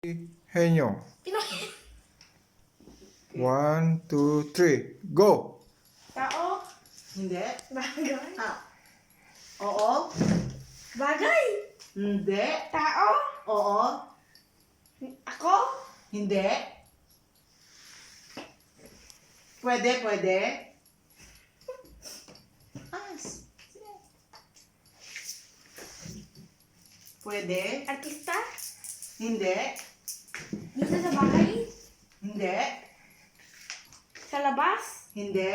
Henyo. One, two, three, go! Tao. Hindi. Bagay. Oo. Bagay. Hindi. Tao. Oo. Ako. Hindi. Pwede, pwede. Pwede. Artista. Hindi. Dito sa bahay. Hindi. Sa labas. Hindi.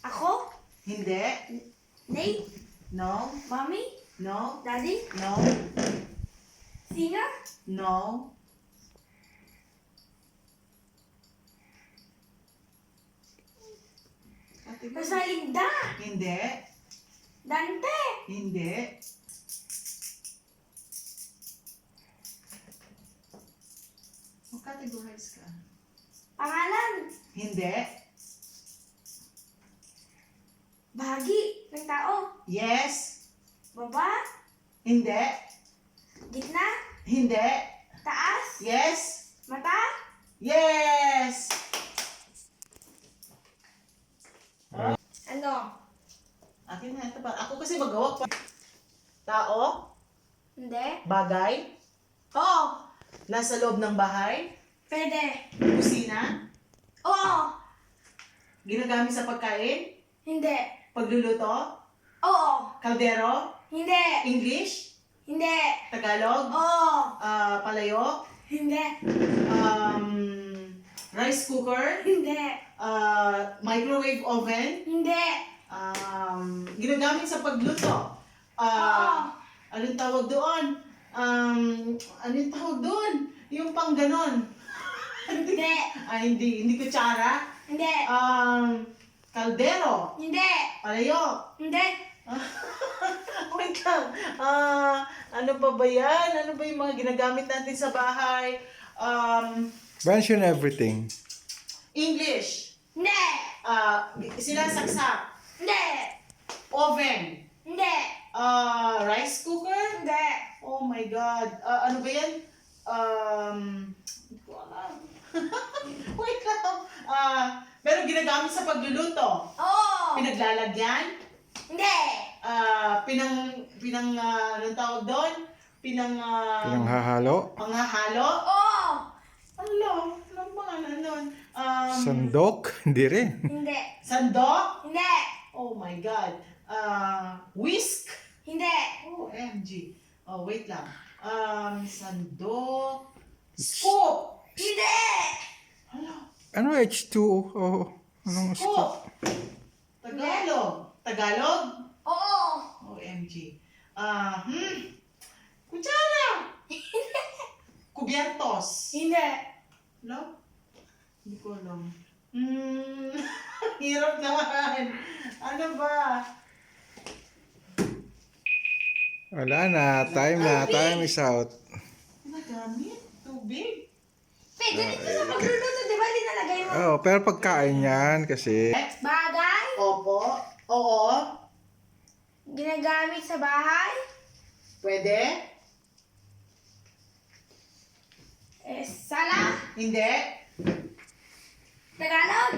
Ako. Hindi. Nate. No. Mommy. No. Daddy. No. Singer. No. Rosalinda. Hindi. Dante. Hindi. Mag-categorize ka. Pangalan. Hindi. Bahagi ng tao. Yes. Baba. Hindi. Gitna. Hindi. Taas. Yes. Mata. Yes. Ano? Akin na ito pa. Ako kasi magawa pa. Tao, Hindi. bagay, Oo. nasa loob ng bahay, Pwede. kusina, Oo. ginagamit sa pagkain, Hindi. pagluluto, Oo. kaldero, Hindi. English, Hindi. Tagalog, Oo. palayok, Hindi. rice cooker, Hindi. microwave oven, Hindi. ginagamit sa pagluto. Oo. Anong tawag doon? Anong tawag doon? Yung pang ganon. Hindi. Hindi kutsara. Hindi. Kaldero. Hindi. Palayok. Hindi. Wait lang. Ano pa ba yan? Ano ba yung mga ginagamit natin sa bahay? Mention everything. English. Hindi. Sinasaksak. Hindi. Oven. Hindi. Rice cooker. Hindi. Oh my God. Ano ba yan? Hindi ko alam. Wait lang. Pero ginagamit sa pagluluto. Oo. Pinaglalagyan. Hindi. Anong tawag doon? Pinanghahalo. Panghahalo. Oo. Ano? Anong pangalan doon? Sandok. Hindi rin. Hindi. Sandok. Hindi. Oh my God. Whisk. Hindi. OMG. Oh, wait lang. Sandok. Scoop. Hindi. Ano? Ano H2O? Oh, anong Scoop. Tagalog. Tagalog? Oo. OMG. Kutsara. Kubiertos. Hindi. No? Hindi ko alam. Hirap naman. Ano ba? Wala na. Time na. Time is out. Nagamit? Tubig? Pwede dito sa pagluluto, di ba? Linalagay mo. Oh, pero pagkain yan kasi. Bagay. Opo. Oo. Ginagamit sa bahay. Pwede? Sala. Hindi? Tagalog.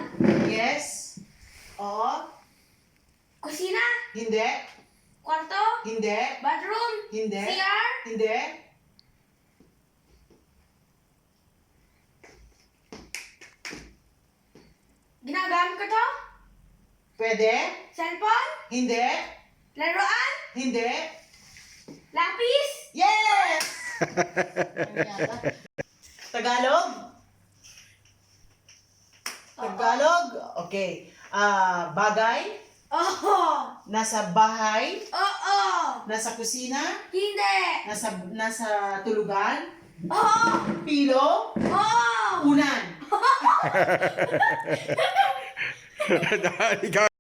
Yes? Oo? Kusina. Hindi? Kwarto. Hindi? Bathroom. Hindi? CR. Hindi? Ginagamit ko to. Pwede? Cellphone. Hindi? Laruan. Hindi? Lapis. Yes! Ano yata? Tagalog? Tagalog? Okay. Bagay? Oo. Nasa bahay? Oo. Nasa kusina? Hindi. Nasa tulugan? Oo. Pilo? Oo. Unan? Dahil ikaw